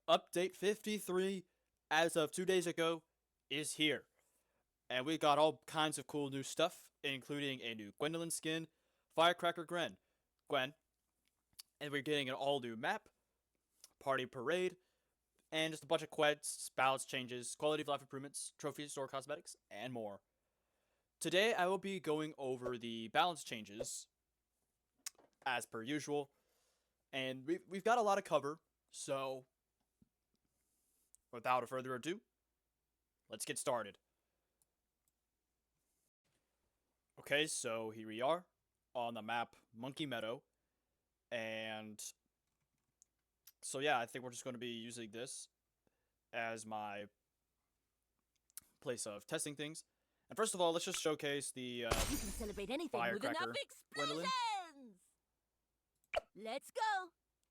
Update 53, as of 2 days ago, is here. And we got all kinds of cool new stuff, including a new Gwendolyn skin, Firecracker Gwen, and we're getting an all new map, Party Parade, and just a bunch of quests, balance changes, quality of life improvements, trophy store cosmetics, and more. Today I will be going over the balance changes, as per usual, and we've got a lot to cover, so without further ado, let's get started. Okay, so here we are on the map Monkey Meadow, and so yeah, I think we're just going to be using this as my place of testing things. And first of all, let's just showcase the You can celebrate anything with enough Firecracker Gwendolyn. explosions! Let's go!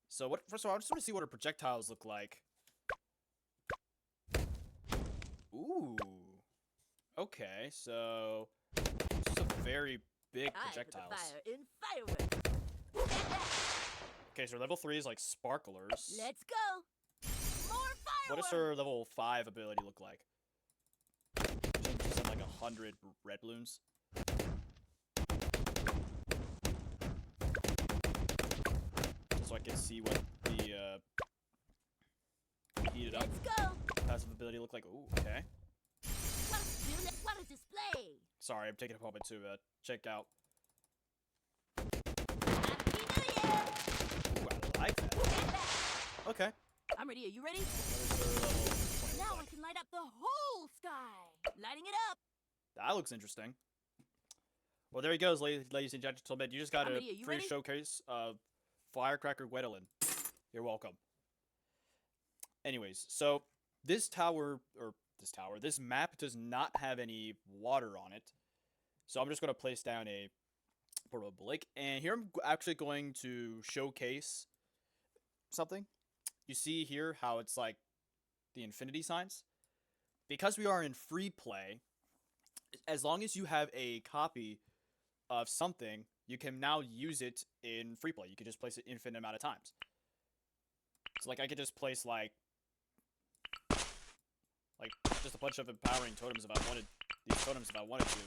So what? First of all, I just want to see what her projectiles look like. Ooh. Okay, so this is a very big projectiles. Fire in fireworks. Okay, so level 3 is like sparklers. Let's go! More fireworks! What does her level 5 ability look like? She's at like 100 red balloons. So I can see what the heated up Let's go! passive ability look like. Ooh, okay. What a display! Sorry, I'm taking a moment to check out. Happy New Year! Ooh, I like that. Okay. I'm ready. Are you ready? What is her level 20 Now look I like? can light up the whole sky. Lighting it up. That looks interesting. Well, there he goes, ladies and gentlemen. You just got I'm a ready. Are you free ready? showcase of Firecracker Gwendolyn. You're welcome. Anyways, so this map does not have any water on it. So I'm just going to place down a portable lake. And here I'm actually going to showcase something. You see here how it's like the infinity signs? Because we are in free play, as long as you have a copy of something, you can now use it in free play. You can just place it infinite amount of times. So like I could just place like just a bunch of empowering totems if I wanted to.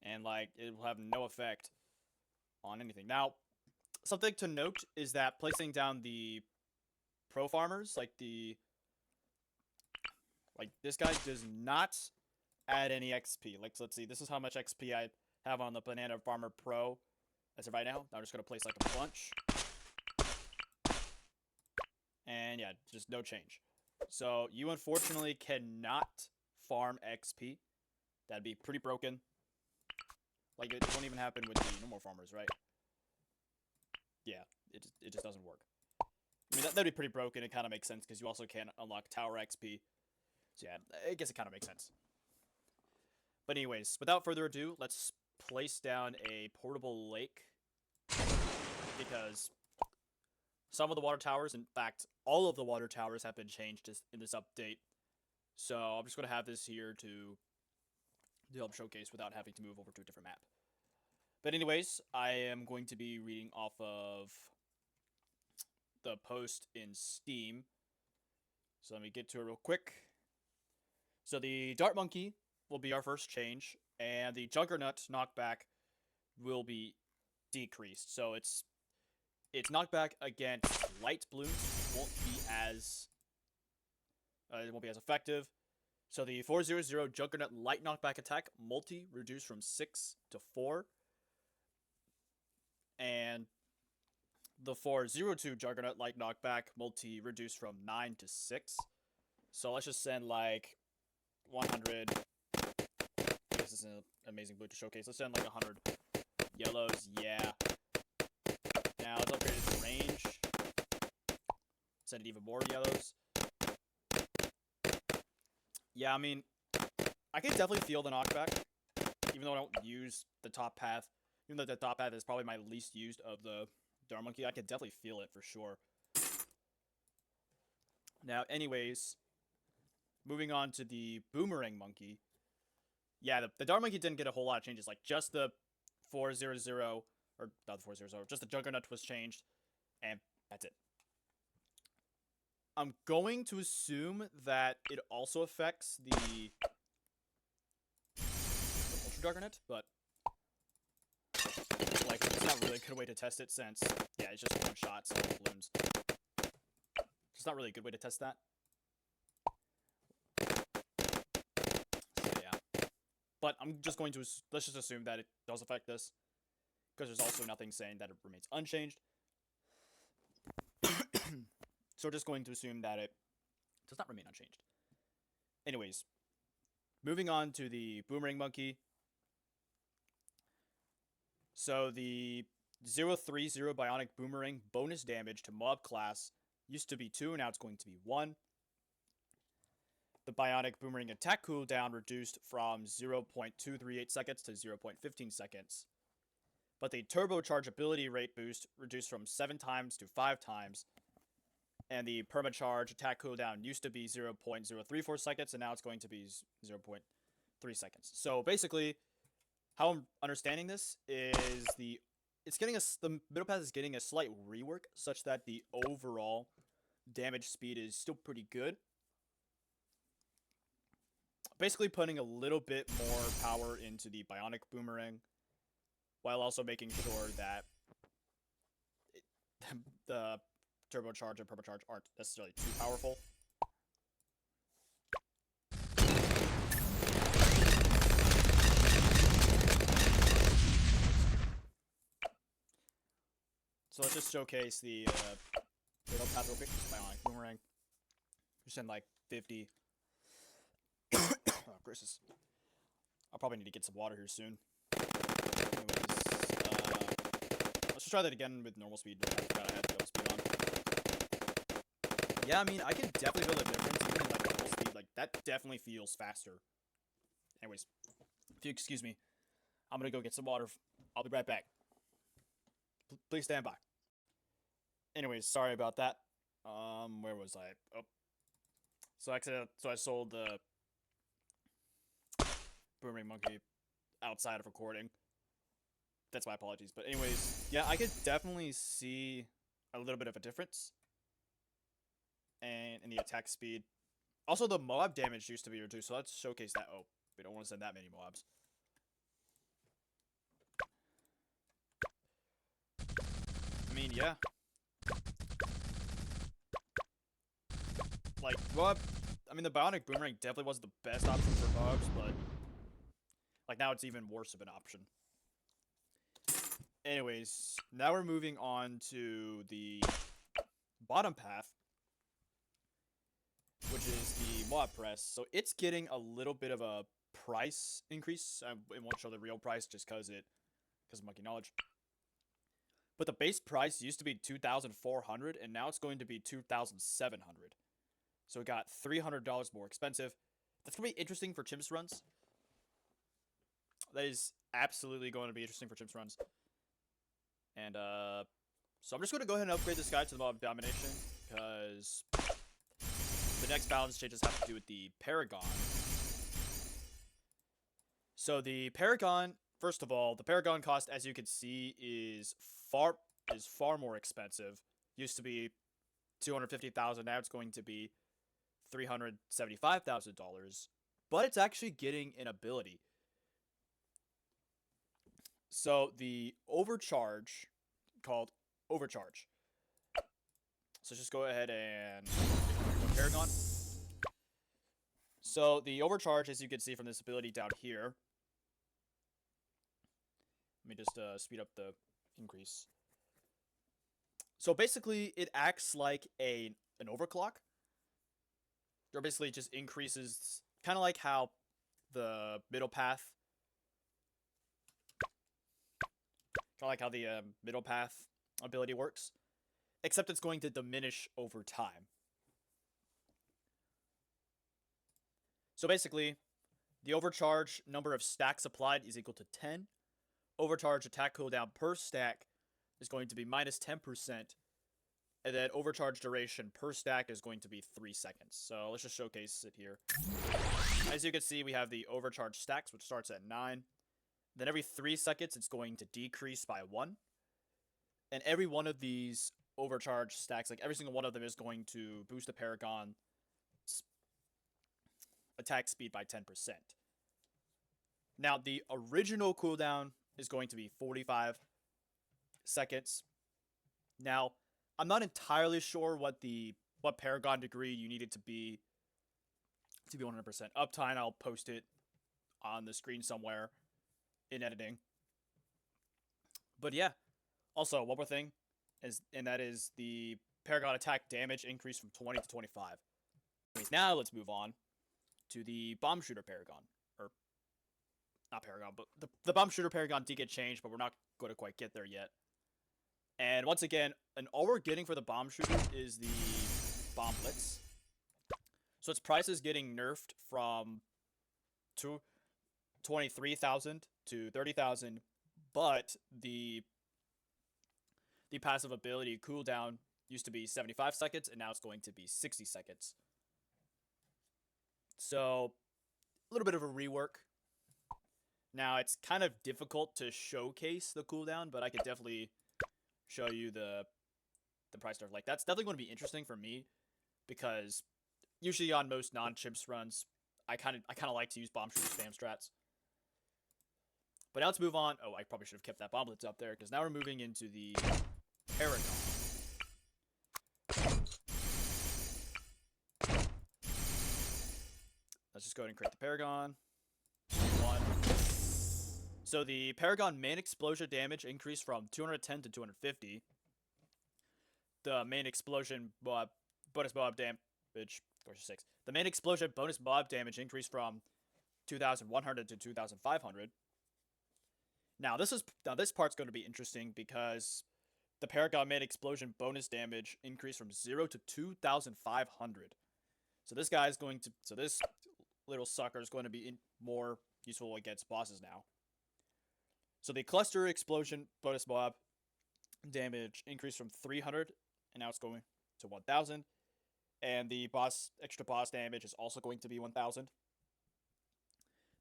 And like it will have no effect on anything. Now, something to note is that placing down the pro farmers, like this guy does not add any XP. Like, let's see, this is how much XP I have on the Banana Farmer Pro as of right now. Now I'm just going to place like a bunch. And yeah, just no change. So you unfortunately cannot farm XP. That'd be pretty broken. Like, it won't even happen with the normal farmers, right? Yeah, it just doesn't work. I mean, that'd be pretty broken. It kind of makes sense because you also can't unlock tower XP. So yeah, I guess it kind of makes sense. But anyways, without further ado, let's place down a portable lake. Because some of the water towers, in fact, all of the water towers have been changed in this update. So I'm just going to have this here to help showcase without having to move over to a different map. But anyways, I am going to be reading off of the post in Steam. So let me get to it real quick. So the Dart Monkey will be our first change, and the Juggernaut knockback will be decreased. So its knockback against light balloons won't be as effective. So the 400 Juggernaut light knockback attack multi reduced from 6 to 4. And the 402 Juggernaut light knockback multi reduced from 9 to 6. So let's just send like 100. This is an amazing blue to showcase. Let's send like 100 yellows. Yeah. Now let's upgrade its range. Send it even more yellows. Yeah, I mean, I can definitely feel the knockback, even though I don't use the top path. Even though the top path is probably my least used of the Dart Monkey, I can definitely feel it for sure. Now, anyways, moving on to the Boomerang Monkey. Yeah, the Dart Monkey didn't get a whole lot of changes. Like, just the 400, or not the force zero, just the Juggernaut was changed, and that's it. I'm going to assume that it also affects the Ultra Juggernaut, but like it's not really a good way to test it since yeah, it's just one shot, so balloons. It's not really a good way to test that. So yeah, but I'm just going to let's just assume that it does affect this, because there's also nothing saying that it remains unchanged. So we're just going to assume that it does not remain unchanged. Anyways, moving on to the Boomerang Monkey. So the 030 Bionic Boomerang bonus damage to mob class used to be 2, now it's going to be 1. The Bionic Boomerang attack cooldown reduced from 0.238 seconds to 0.15 seconds. But the turbocharge ability rate boost reduced from 7 times to 5 times. And the permacharge attack cooldown used to be 0.034 seconds, and now it's going to be 0.3 seconds. So basically, how I'm understanding this is the middle path is getting a slight rework, such that the overall damage speed is still pretty good. Basically, putting a little bit more power into the Bionic Boomerang, while also making sure that the turbocharge and permacharge aren't necessarily too powerful. So let's just showcase the middle path real quick. Bionic Boomerang. Just in like 50. Oh, gracious. I'll probably need to get some water here soon. Anyways, let's just try that again with normal speed. I forgot I had double speed on. Yeah, I mean, I can definitely feel the difference. Even in like double speed, like that definitely feels faster. Anyways, if you excuse me, I'm gonna go get some water. I'll be right back. Please stand by. Anyways, sorry about that. Where was I? Oh, so I sold the Boomerang Monkey outside of recording. That's my apologies. But anyways, yeah, I could definitely see a little bit of a difference. And in the attack speed. Also, the mob damage used to be reduced, so let's showcase that. Oh, we don't want to send that many mobs. I mean, yeah. Like, mob... I mean, the Bionic Boomerang definitely wasn't the best option for mobs, but... like, now it's even worse of an option. Anyways, now we're moving on to the bottom path, which is the mob press. So it's getting a little bit of a price increase. I won't show the real price just because of monkey knowledge. But the base price used to be $2,400, and now it's going to be $2,700. So it got $300 more expensive. That's gonna be interesting for Chimps runs. That is absolutely going to be interesting for Chimps runs. And so I'm just going to go ahead and upgrade this guy to the mob domination, because the next balance changes have to do with the Paragon. So the Paragon, first of all, the Paragon cost, as you can see, is far more expensive. Used to be $250,000, now it's going to be $375,000. But it's actually getting an ability. So the overcharge, called Overcharge. So just go ahead and Paragon. So the Overcharge, as you can see from this ability down here. Let me just speed up the increase. So basically, it acts like an overclock. Or basically just increases, kind of like how the middle path, middle path ability works, except it's going to diminish over time. So basically, the overcharge number of stacks applied is equal to 10. Overcharge attack cooldown per stack is going to be minus 10%. And then overcharge duration per stack is going to be 3 seconds. So let's just showcase it here. As you can see, we have the overcharge stacks, which starts at 9. Then every 3 seconds, it's going to decrease by 1. And every one of these overcharge stacks, like every single one of them, is going to boost the Paragon's attack speed by 10%. Now, the original cooldown is going to be 45 seconds. Now, I'm not entirely sure what Paragon degree you need it to be 100% uptime. I'll post it on the screen somewhere in editing. But yeah, also one more thing that is the Paragon attack damage increase from 20 to 25. Anyways, now let's move on to the bomb shooter Paragon, or not Paragon, but the bomb shooter Paragon did get changed, but we're not going to quite get there yet. And once again, all we're getting for the bomb shooter is the bomb blitz. So its price is getting nerfed from 23,000 to 30,000, but the passive ability cooldown used to be 75 seconds, and now it's going to be 60 seconds. So, a little bit of a rework. Now, it's kind of difficult to showcase the cooldown, but I could definitely show you the price nerf. Like, that's definitely going to be interesting for me, because usually on most non-chimps runs, I kind of like to use bomb shooter spam strats. But now let's move on. Oh, I probably should have kept that bomb blitz up there, because now we're moving into the Paragon. Let's just go ahead and create the Paragon. One. So the Paragon main explosion damage increased from 210 to 250. The main explosion bonus mob damage, 6. The main explosion bonus mob damage increased from 2,100 to 2,500. Now this part's going to be interesting, because the Paragon main explosion bonus damage increased from 0 to 2,500. So this little sucker is going to be more useful against bosses now. So the cluster explosion bonus mob damage increased from 300, and now it's going to 1,000. And the extra boss damage is also going to be 1,000.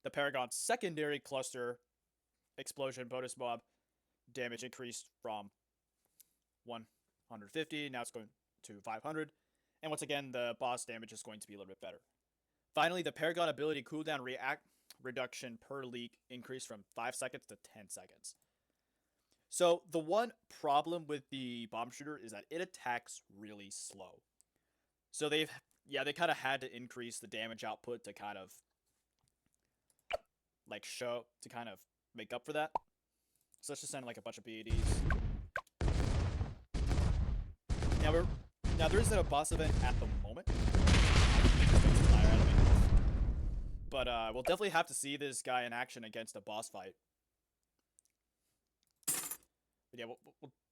The Paragon's secondary cluster explosion bonus mob damage increased from 150, now it's going to 500. And once again, the boss damage is going to be a little bit better. Finally, the Paragon ability cooldown reduction per leak increased from 5 seconds to 10 seconds. So the one problem with the bomb shooter is that it attacks really slow. So they kind of had to increase the damage output to kind of make up for that. So let's just send like a bunch of BADs. Now there isn't a boss event at the moment. But we'll definitely have to see this guy in action against a boss fight. But yeah,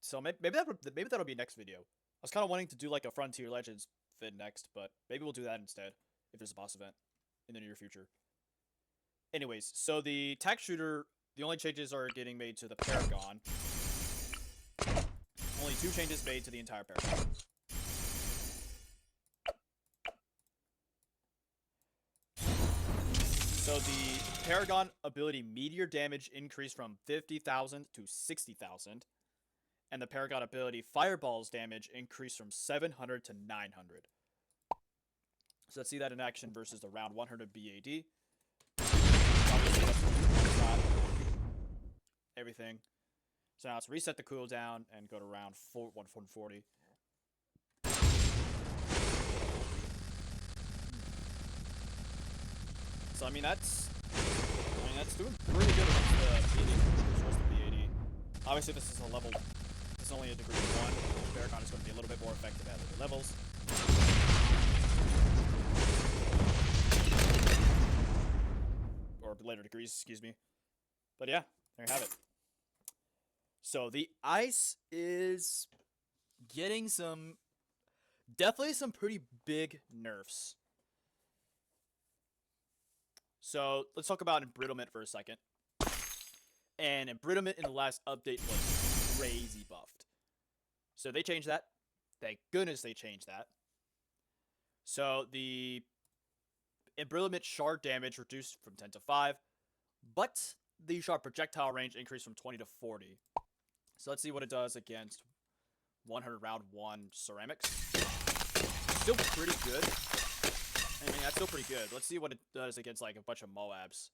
so maybe that'll be next video. I was kind of wanting to do like a Frontier Legends vid next, but maybe we'll do that instead if there's a boss event in the near future. Anyways, so the attack shooter, the only changes are getting made to the Paragon. Only 2 changes made to the entire Paragon. So the Paragon ability meteor damage increased from 50,000 to 60,000. And the Paragon ability fireballs damage increased from 700 to 900. So let's see that in action versus the round 100 BAD. Everything. So now let's reset the cooldown and go to round 140. So I mean that's doing really good against the BAD. Obviously this is only a degree 1. Paragon is going to be a little bit more effective at later levels. Or later degrees, excuse me. But yeah, there you have it. So the ice is getting definitely some pretty big nerfs. So let's talk about embrittlement for a second. And embrittlement in the last update was crazy buffed. So they changed that. Thank goodness they changed that. So the embrittlement shard damage reduced from 10 to 5, but the shard projectile range increased from 20 to 40. So let's see what it does against 100 round 1 ceramics. Still pretty good. I mean, that's still pretty good. Let's see what it does against like a bunch of Moabs.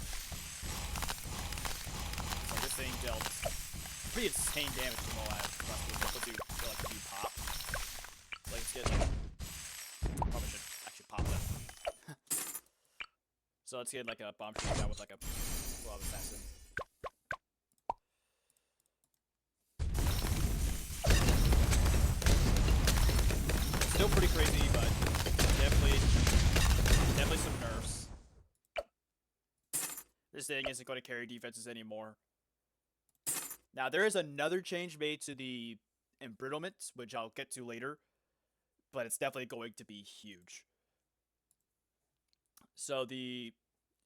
So this thing dealt pretty insane damage to Moabs. Let's do like a few pop. Like let's get like, probably should actually pop that. So let's get like a bomb shooter down with like a glove assassin. Still pretty crazy, but definitely some nerfs. This thing isn't going to carry defenses anymore. Now there is another change made to the embrittlement, which I'll get to later, but it's definitely going to be huge. So the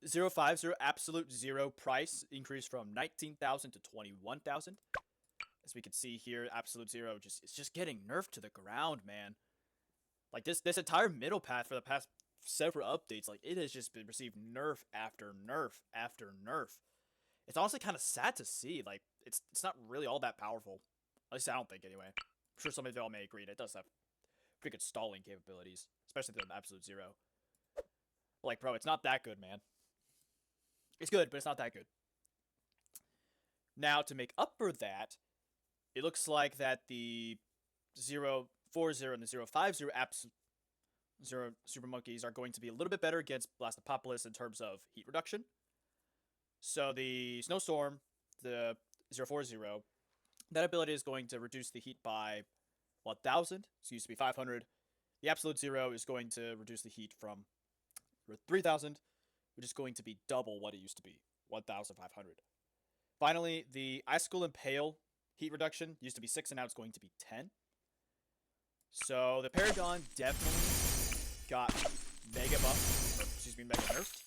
050 absolute zero price increased from 19,000 to 21,000. As we can see here, absolute zero it's just getting nerfed to the ground, man. Like this entire middle path for the past several updates, like it has just been received nerf after nerf after nerf. It's honestly kind of sad to see. Like it's not really all that powerful. At least I don't think anyway. I'm sure some of y'all may agree. It does have pretty good stalling capabilities, especially the absolute zero. Like, bro, it's not that good, man. It's good, but it's not that good. Now, to make up for that, it looks like that the 040 and the 050 Zero Super Monkeys are going to be a little bit better against Blastopopolis in terms of heat reduction. So the Snowstorm, the 040, that ability is going to reduce the heat by 1,000. So it used to be 500. The Absolute Zero is going to reduce the heat from 3,000, which is going to be double what it used to be, 1,500. Finally, the Icicle Impale heat reduction used to be 6, and now it's going to be 10. So the Paragon definitely got mega buff, or excuse me, mega nerfed.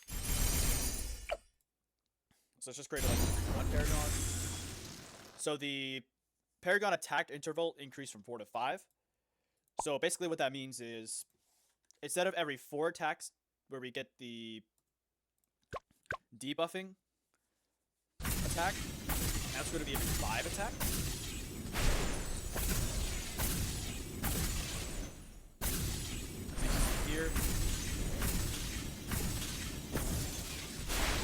So let's just create like one Paragon. So the Paragon attack interval increased from 4 to 5. So basically what that means is instead of every 4 attacks where we get the debuffing attack, now it's going to be every 5 attacks. Here.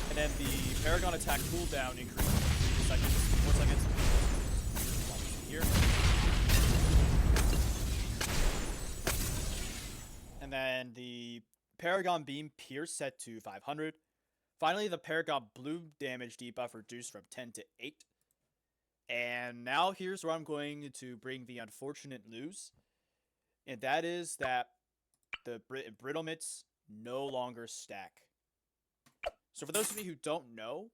And then the Paragon attack cooldown increases 3 seconds, 4 seconds. Here. And then the Paragon Beam Pierce set to 500. Finally, the Paragon Bloom damage debuff reduced from 10 to 8. And now here's where I'm going to bring the unfortunate news. And that is that the embrittlements no longer stack. So for those of you who don't know,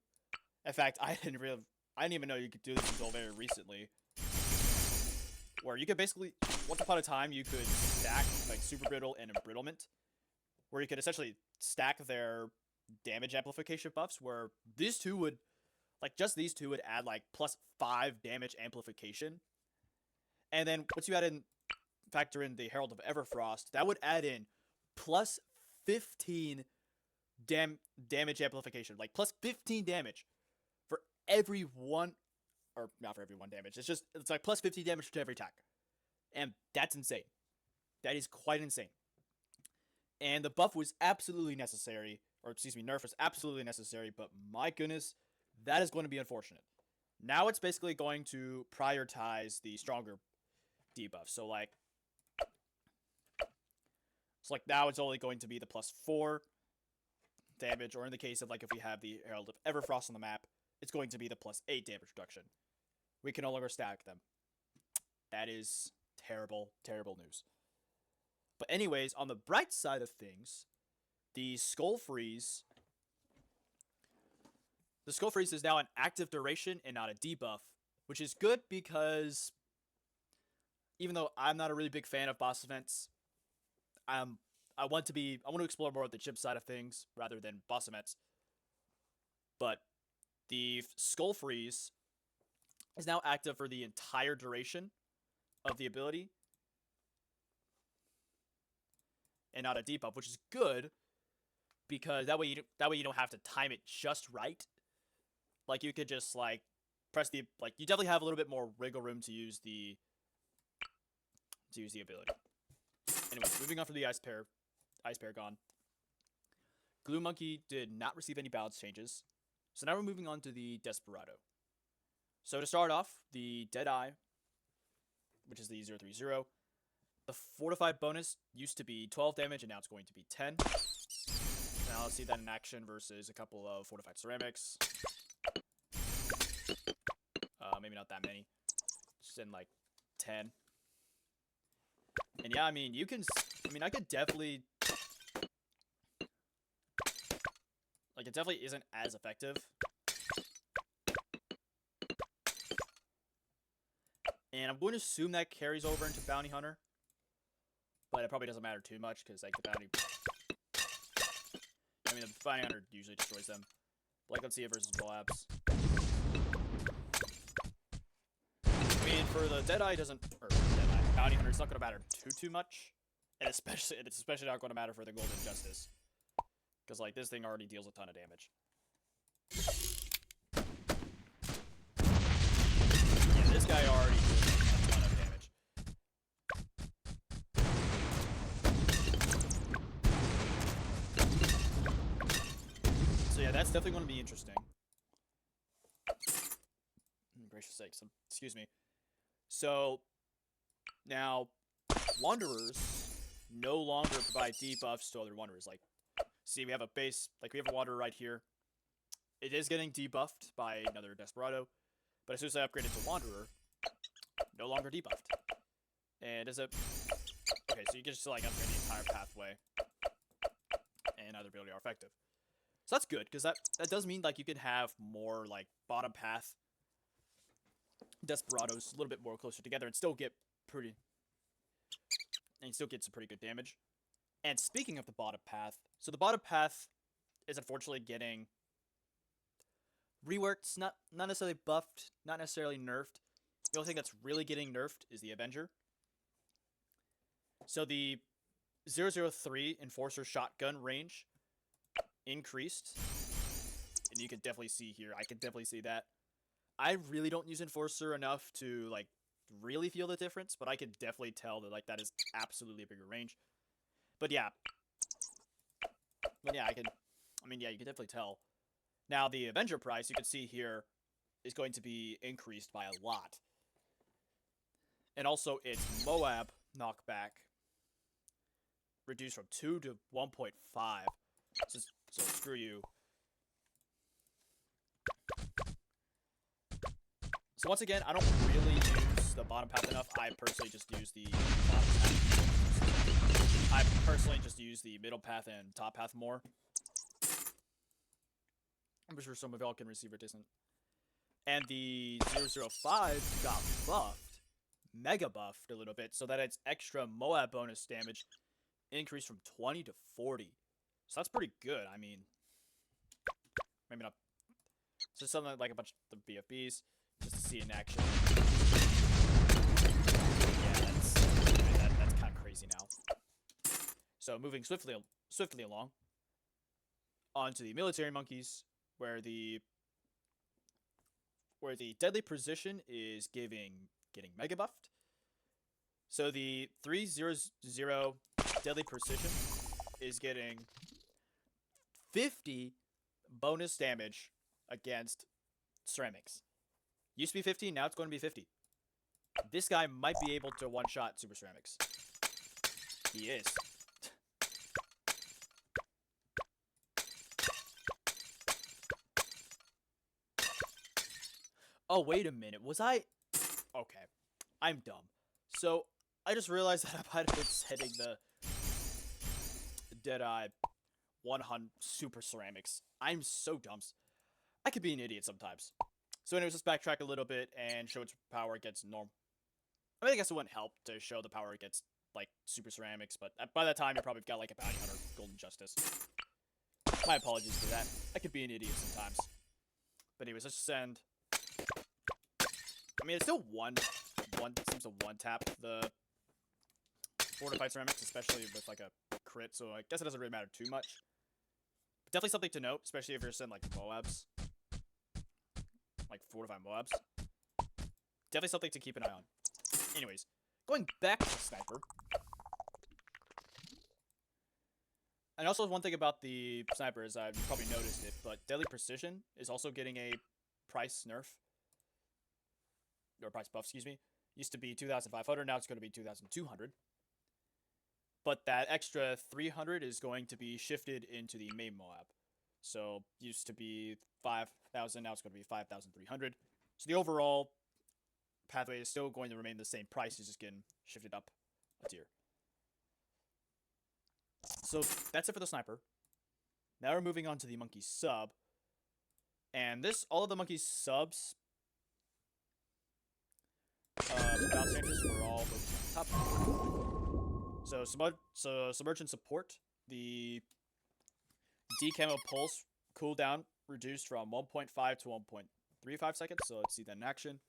in fact, I didn't even know you could do this until very recently. Where you could basically, once upon a time, you could stack like Super Brittle and Embrittlement, where you could essentially stack their damage amplification buffs, where these two would, like just these two would add like +5 damage amplification. And then once you factor in the Herald of Everfrost, that would add in +15 damage amplification, like +15 damage for every one, or not for every one damage. It's like +15 damage to every attack, and that's insane. That is quite insane. And the buff was absolutely necessary, or excuse me, nerf was absolutely necessary. But my goodness, that is going to be unfortunate. Now it's basically going to prioritize the stronger debuff. So like now it's only going to be the +4 damage, or in the case of like if we have the Herald of Everfrost on the map, it's going to be the +8 damage reduction. We can no longer stack them. That is terrible, terrible news. But anyways, on the bright side of things, the Skull Freeze is now an active duration and not a debuff, which is good because even though I'm not a really big fan of boss events, I want to explore more of the chip side of things rather than boss events. But the Skull Freeze is now active for the entire duration of the ability and not a debuff, which is good because that way you don't have to time it just right. Like you could just like press the you definitely have a little bit more wiggle room to use the ability. Anyway, moving on from the Ice Paragon. Glue Monkey did not receive any balance changes, so now we're moving on to the Desperado. So to start off, the Deadeye, which is the 030. The fortified bonus used to be 12 damage, and now it's going to be 10. Now let's see that in action versus a couple of fortified ceramics. Maybe not that many. Just in like 10. And yeah, I mean, you can. I mean, I could definitely. Like, it definitely isn't as effective. And I'm going to assume that carries over into Bounty Hunter. But it probably doesn't matter too much, because, like, the Bounty... I mean, the Bounty Hunter usually destroys them. Like, let's see it versus Moabs. I mean, for the Deadeye, doesn't... Or, Deadeye, Bounty Hunter, it's not going to matter too much. And it's especially not going to matter for the Golden Justice. Because, like, this thing already deals a ton of damage. Yeah, this guy already deals a ton of damage. So yeah, that's definitely going to be interesting. Gracious sakes, excuse me. So, now, Wanderers no longer provide debuffs to other Wanderers. Like, see, we have a base, like we have a Wanderer right here. It is getting debuffed by another Desperado, but as soon as I upgrade it to Wanderer, no longer debuffed. And is it... Okay, so you can just like upgrade the entire pathway, and either ability are effective. So that's good, because that does mean like you can have more like bottom path Desperados a little bit more closer together and still get pretty... And you still get some pretty good damage. And speaking of the bottom path, so the bottom path is unfortunately getting reworked, not necessarily buffed, not necessarily nerfed. The only thing that's really getting nerfed is the Avenger. So the 003 Enforcer Shotgun range increased. And you can definitely see here, I can definitely see that. I really don't use Enforcer enough to like really feel the difference, but I can definitely tell that like that is absolutely a bigger range. But yeah, you can definitely tell. Now, the Avenger price, you can see here, is going to be increased by a lot. And also, its Moab knockback reduced from 2 to 1.5. So screw you. So once again, I don't really use the bottom path enough. I personally just use the bottom path. I personally just use the middle path and top path more. I'm sure some of y'all can receive it isn't. And the 005 got buffed, mega buffed a little bit, so that its extra Moab bonus damage increased from 20 to 40. So that's pretty good. I mean, maybe not. So something like a bunch of the BFBs, just to see in action. Yeah, that's kind of crazy now. So moving swiftly along, onto the military monkeys, where the deadly precision is getting mega buffed. So the 300 deadly precision is getting 50 bonus damage against ceramics. Used to be 50, now it's going to be 50. This guy might be able to one-shot super ceramics. He is. Oh, wait a minute. Was I... Okay. I'm dumb. So, I just realized that I might have been setting the Deadeye 100 Super Ceramics. I'm so dumb. I could be an idiot sometimes. So anyways, let's backtrack a little bit and show its power against norm. I mean, I guess it wouldn't help to show the power against, like, Super Ceramics, but by that time, you probably got, like, a Bounty Hunter Golden Justice. My apologies for that. I could be an idiot sometimes. But anyways, let's send... I mean, it's still seems to one-tap the Fortified Ceramics, especially with, like, a crit, so I guess it doesn't really matter too much. But definitely something to note, especially if you're sending, like, Moabs. like 4 to 5 mobs. Definitely something to keep an eye on. Anyways, going back to Sniper. And also one thing about the Sniper is I've probably noticed it, but Deadly Precision is also getting a price nerf. Or price buff, excuse me. Used to be 2,500, now it's going to be 2,200. But that extra 300 is going to be shifted into the main Moab. So, used to be 5,000, now it's going to be 5,300. So the overall pathway is still going to remain the same price, it's just getting shifted up a tier. So that's it for the Sniper. Now we're moving on to the Monkey Sub. And all of the Monkey Subs bounce changes were all focused on the top. So Submergent Support, the D-Camo Pulse cooldown reduced from 1.5 to 1.35 seconds. So let's see that in action.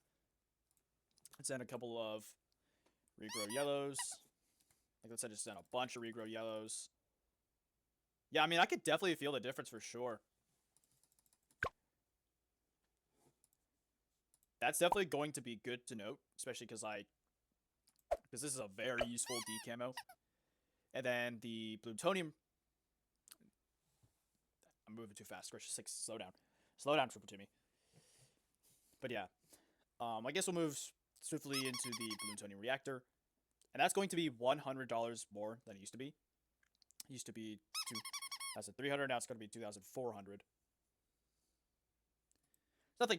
Let's send a couple of regrow yellows. Like I said, just send a bunch of regrow yellows. Yeah, I mean, I could definitely feel the difference for sure. That's definitely going to be good to note, especially because this is a very useful D camo. And then the plutonium. I'm moving too fast. Squish 6, slow down. Slow down, Triple Timmy. But yeah, I guess we'll move swiftly into the plutonium reactor, and that's going to be $100 more than it used to be. It used to be 2,300. Now it's going to be 2,400. Nothing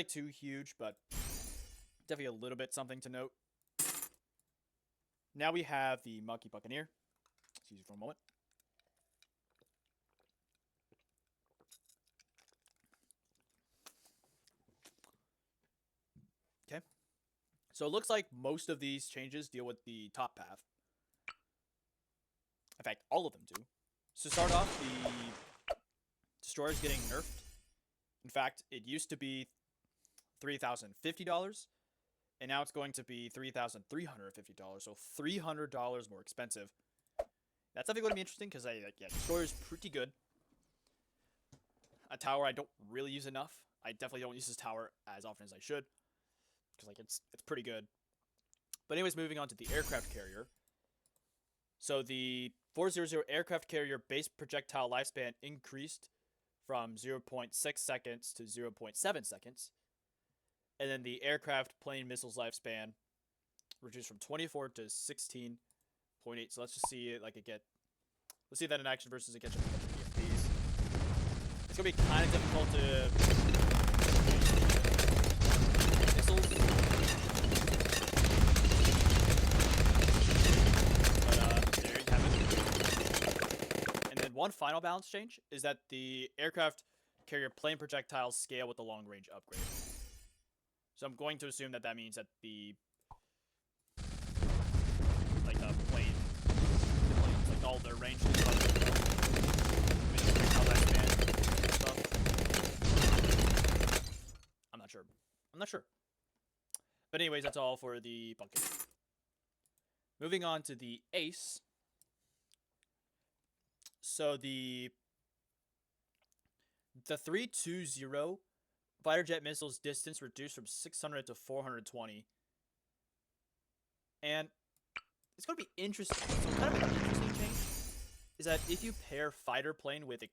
too huge, but definitely a little bit something to note. Now we have the Monkey Buccaneer. Excuse me for a moment. Okay. So it looks like most of these changes deal with the top path. In fact, all of them do. So to start off, the Destroyer is getting nerfed. In fact, it used to be $3,050, and now it's going to be $3,350, so $300 more expensive. That's definitely going to be interesting because Destroyer is pretty good. A tower I don't really use enough. I definitely don't use this tower as often as I should because it's pretty good. But anyways, moving on to the aircraft carrier. So the 400 aircraft carrier base projectile lifespan increased from 0.6 seconds to 0.7 seconds. And then the aircraft plane missiles lifespan reduced from 24 to 16.8. So let's just see it let's see that in action versus against EFPs. It's gonna be kind of difficult to missiles. But there you have it. And then one final balance change is that the aircraft carrier plane projectiles scale with the long range upgrade. So I'm going to assume that means that the planes, all their range I'm not sure. But anyways, that's all for the Bucket. Moving on to the Ace. So the 320 fighter jet missiles distance reduced from 600 to 420. And it's going to be interesting. So kind of an interesting change is that if you pair fighter plane with a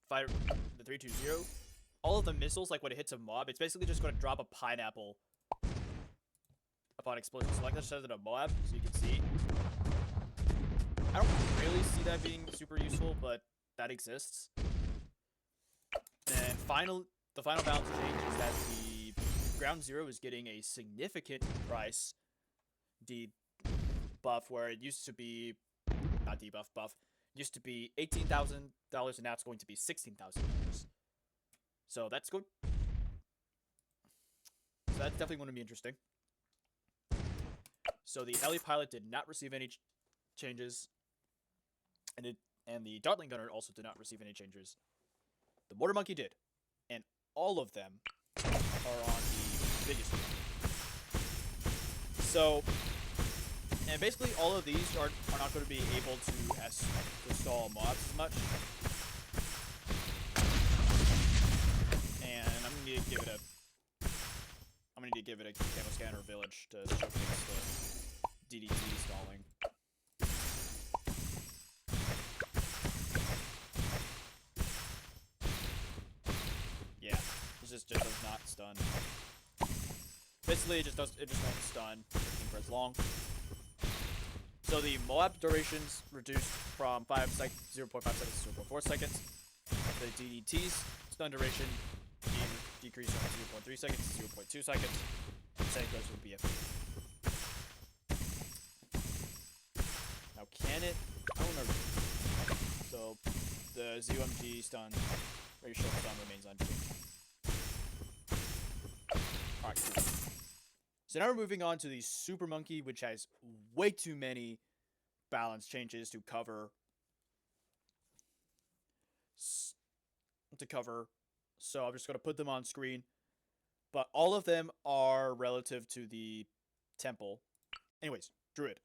fighter, the 320, all of the missiles, like when it hits a mob, it's basically just going to drop a pineapple upon explosion. So like that says it a mob, so you can see. I don't really see that being super useful, but that exists. And the final balance change is that the Ground Zero is getting a significant price debuff, where it used to be, not debuff, buff, it used to be $18,000, and now it's going to be $16,000. So that's good. So that's definitely going to be interesting. So the Heli Pilot did not receive any changes, and the Dartling Gunner also did not receive any changes. The Mortar Monkey did, and all of them are on the biggest one. So, and basically all of these are not going to be able to stall mobs as much. gonna need to give it a. I'm gonna need to give it a camo scanner village to showcase the DDT stalling. Yeah, it just does not stun. Basically, it just won't stun for as long. So the Moab durations reduced from 0.5 seconds to 0.4 seconds. The DDT's stun duration decreased from 0.3 seconds to 0.2 seconds. Same goes with BFB. Now can it? I don't know. So the ZOMG stun, very short stun, remains unchanged. Alright, cool. So now we're moving on to the Super Monkey, which has way too many balance changes to cover. So I'm just going to put them on screen. But all of them are relative to the temple. Anyways, Druid.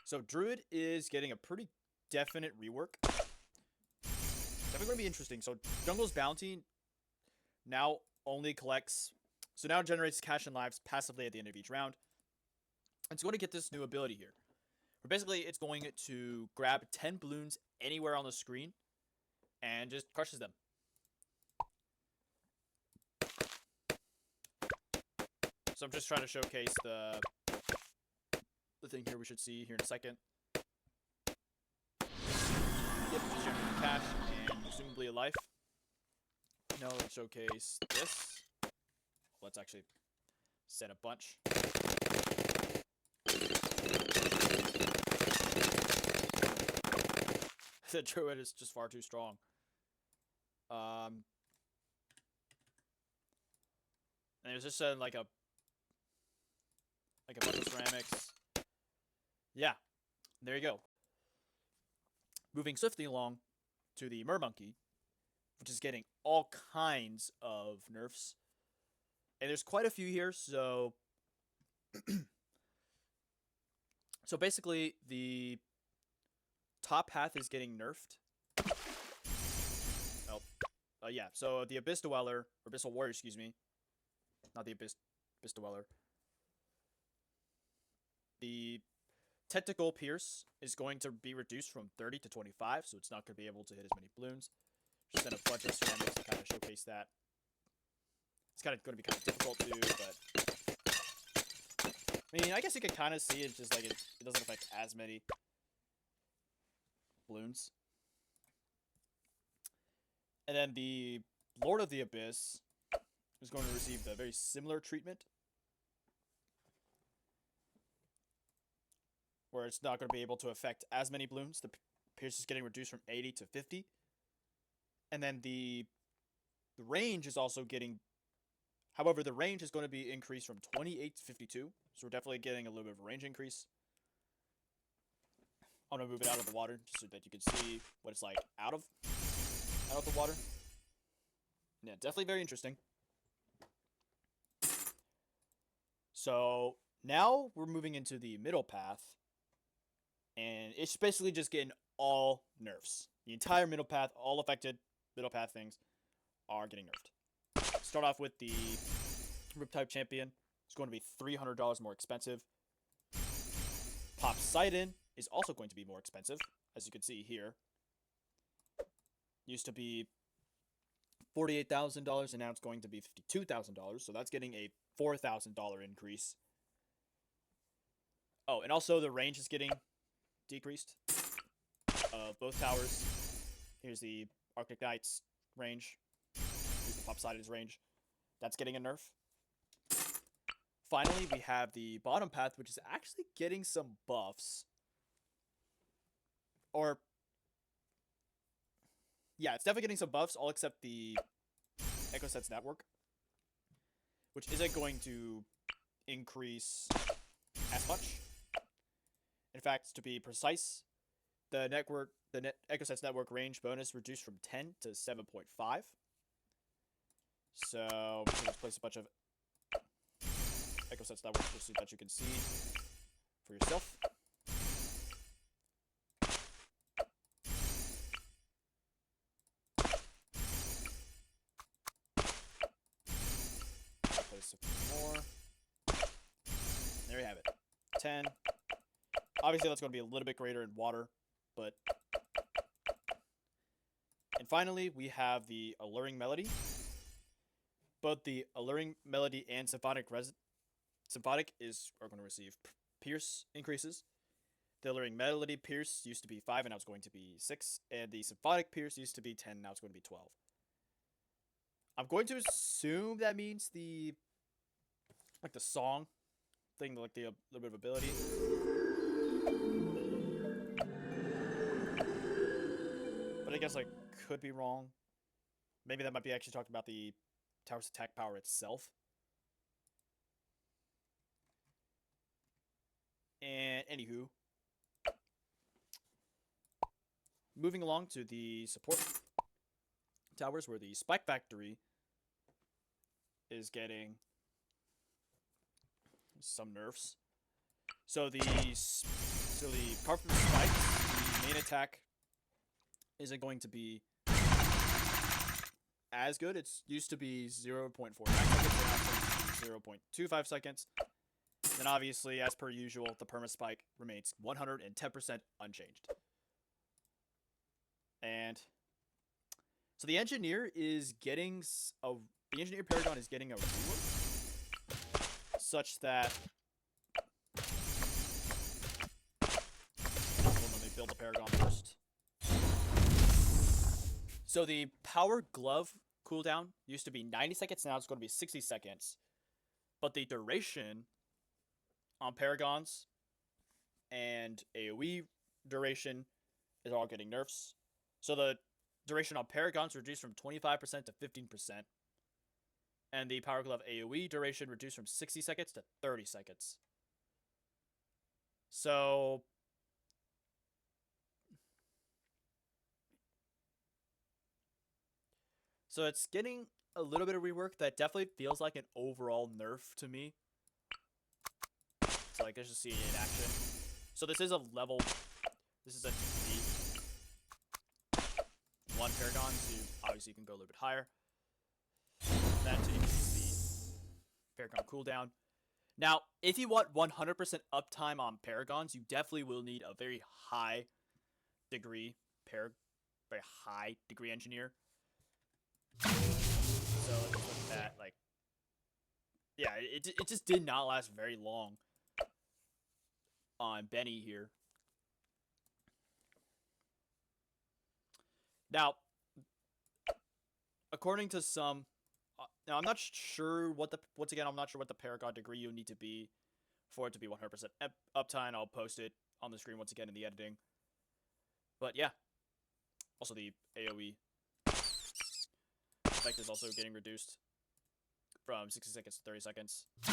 So Druid is getting a pretty definite rework. Definitely going to be interesting. So Jungle's Bounty now only collects... So now it generates cash and lives passively at the end of each round. It's going to get this new ability here. Where basically it's going to grab 10 balloons anywhere on the screen and just crushes them. So I'm just trying to showcase the thing here we should see here in a second. Yep, just generating cash and presumably a life. Now let's showcase this. Let's actually set a bunch. The Druid is just far too strong. And there's just like a bunch of ceramics. Yeah, there you go. Moving swiftly along to the Mermonkey, which is getting all kinds of nerfs. And there's quite a few here, so... So basically, the top path is getting nerfed. Oh. Yeah, so the Abyss Dweller, or Abyssal Warrior, excuse me. Not the Abyss Dweller. The Tentacle Pierce is going to be reduced from 30 to 25, so it's not going to be able to hit as many balloons. Just send a bunch of ceramics to kind of showcase that. It's kind of going to be kind of difficult to, but... I mean, I guess you can kind of see it, just like it doesn't affect as many balloons. And then the Lord of the Abyss is going to receive the very similar treatment, where it's not going to be able to affect as many balloons. The Pierce is getting reduced from 80 to 50. And then the range is also getting... However, the range is going to be increased from 28 to 52. So we're definitely getting a little bit of a range increase. I'm going to move it out of the water just so that you can see what it's like out of the water. Yeah, definitely very interesting. So now we're moving into the middle path. And it's basically just getting all nerfs. The entire middle path, all affected middle path things are getting nerfed. Start off with the Riptide Champion. It's going to be $300 more expensive. Poseidon is also going to be more expensive, as you can see here. Used to be $48,000, and now it's going to be $52,000, so that's getting a $4,000 increase. Oh, and also the range is getting decreased of both towers. Here's the Arctic Knight's range. Here's the Poseidon's range. That's getting a nerf. Finally, we have the bottom path, which is actually getting some buffs. Or... yeah, it's definitely getting some buffs, all except the Echo Sets network, which isn't going to increase as much. In fact, to be precise, the Echo Sets network range bonus reduced from 10 to 7.5. So let's place a bunch of Echo Sets network just so that you can see for yourself. 10. Obviously, that's going to be a little bit greater in water, but... And finally, we have the Alluring Melody. Both the Alluring Melody and Symphonic are going to receive Pierce increases. The Alluring Melody Pierce used to be 5, and now it's going to be 6. And the Symphonic Pierce used to be 10, now it's going to be 12. I'm going to assume that means the song thing, like the little bit of ability. But I guess I could be wrong. Maybe that might be actually talking about the tower's attack power itself. And anywho, moving along to the support towers, where the Spike Factory is getting some nerfs. So the Carpet Spikes, the main attack isn't going to be as good. It used to be 0.49 seconds, now it's 0.25 seconds. Then obviously, as per usual, the perma spike remains 110% unchanged. And so the engineer Paragon is getting a ruler such that let me build the Paragon first. So the Power Glove cooldown used to be 90 seconds, now it's going to be 60 seconds. But the duration on Paragons and AoE duration is all getting nerfs. So the duration on Paragons reduced from 25% to 15%. And the Power Glove AoE duration reduced from 60 seconds to 30 seconds. So it's getting a little bit of rework that definitely feels like an overall nerf to me. So like, let's just see it in action. So this is a level, this is a D1 Paragon, so obviously you can go a little bit higher. That to increase the Paragon cooldown. Now, if you want 100% uptime on Paragons, you definitely will need a very high degree engineer. So let's look at that. Like, yeah, it just did not last very long on Benny here. Now, according to some, now I'm not sure what I'm not sure what the Paragon degree you need to be for it to be 100% uptime. I'll post it on the screen once again in the editing. But yeah, also the AoE effect is also getting reduced from 60 seconds to 30 seconds. Oh,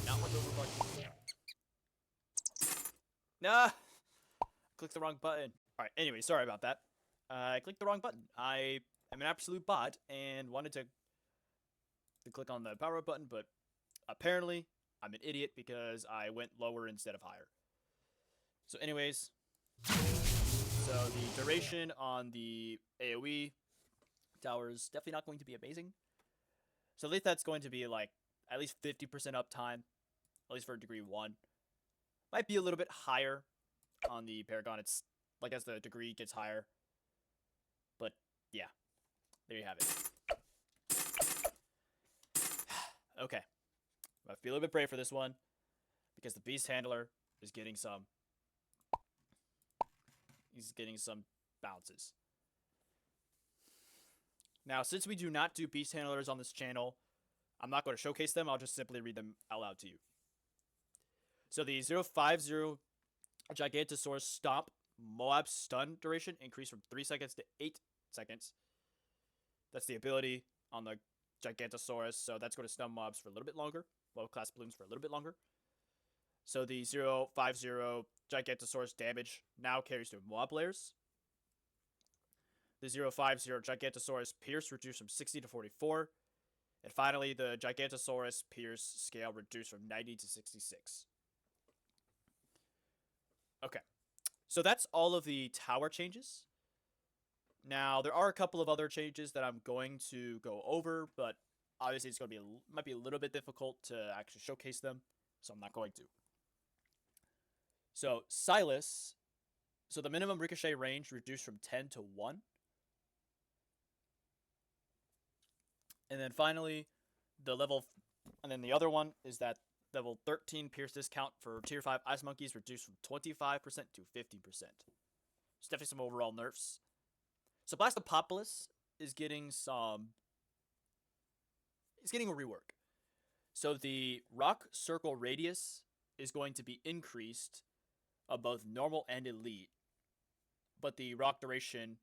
not with overclock. Nah! Clicked the wrong button. Alright, anyway, sorry about that. I clicked the wrong button. I am an absolute bot and wanted to click on the power up button, but apparently I'm an idiot because I went lower instead of higher. So anyways, so the duration on the AoE tower is definitely not going to be amazing. So at least that's going to be like at least 50% uptime, at least for degree 1. Might be a little bit higher on the Paragon. It's like as the degree gets higher. But yeah, there you have it. Okay, I feel a little bit brave for this one because the Beast Handler is getting some. He's getting some bounces. Now, since we do not do Beast Handlers on this channel, I'm not going to showcase them. I'll just simply read them out loud to you. So the 050 Gigantosaurus Stomp Moab stun duration increased from 3 seconds to 8 seconds. That's the ability on the Gigantosaurus, so that's going to stun mobs for a little bit longer. Low class balloons for a little bit longer. So the 050 Gigantosaurus damage now carries to mob layers. The 050 Gigantosaurus Pierce reduced from 60 to 44. And finally, the Gigantosaurus Pierce scale reduced from 90 to 66. Okay, so that's all of the tower changes. Now, there are a couple of other changes that I'm going to go over, but obviously it's going to be might be a little bit difficult to actually showcase them, so I'm not going to. So Silas, so the minimum ricochet range reduced from 10 to 1. And then finally, and then the other one is that level 13 pierce discount for tier 5 ice monkeys reduced from 25% to 50%. It's definitely some overall nerfs. So Blastopopolis is getting it's getting a rework. So the rock circle radius is going to be increased of both normal and elite, but the rock duration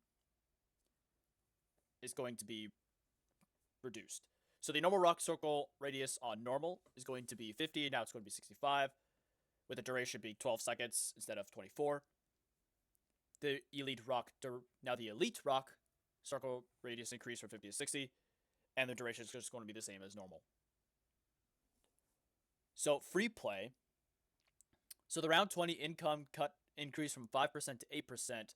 is going to be reduced. So the normal rock circle radius on normal is going to be 50, now it's going to be 65, with the duration being 12 seconds instead of 24. The elite rock circle radius increased from 50 to 60, and the duration is just going to be the same as normal. So free play. So the round 20 income cut increased from 5% to 8%,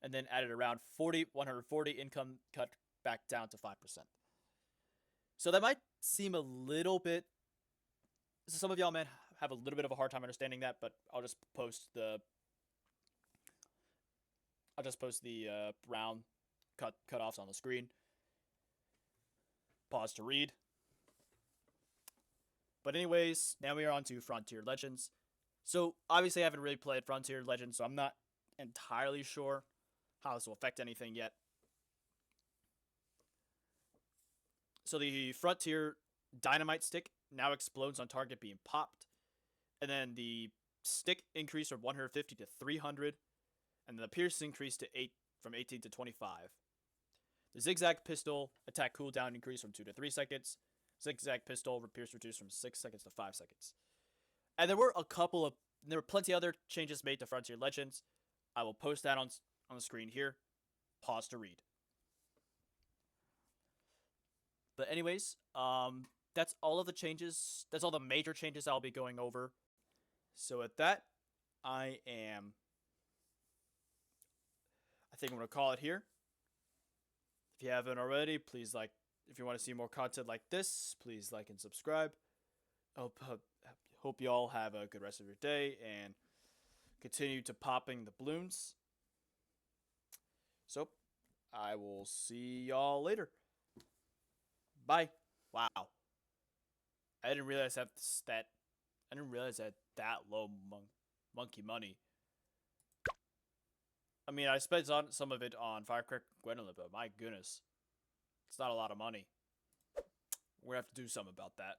and then added around 140 income cut back down to 5%. So that might seem a little bit. So some of y'all may have a little bit of a hard time understanding that, but I'll just post the round cutoffs on the screen. Pause to read. But anyways, now we are on to Frontier Legends. So obviously I haven't really played Frontier Legends, so I'm not entirely sure how this will affect anything yet. So the Frontier Dynamite Stick now explodes on target being popped. And then the stick increased from 150 to 300. And then the Pierce increased to from 18 to 25. The Zigzag Pistol attack cooldown increased from 2 to 3 seconds. Zigzag Pistol Pierce reduced from 6 seconds to 5 seconds. And there were plenty other changes made to Frontier Legends. I will post that on the screen here. Pause to read. But anyways, that's all of the changes. That's all the major changes I'll be going over. So with that, I think I'm going to call it here. If you haven't already, please if you want to see more content like this, please like and subscribe. Hope you all have a good rest of your day and continue to popping the balloons. So, I will see y'all later. Bye. Wow. I didn't realize that low monkey money. I mean, I spent some of it on Firecracker Gwendolyn, but my goodness. It's not a lot of money. We're going to have to do something about that.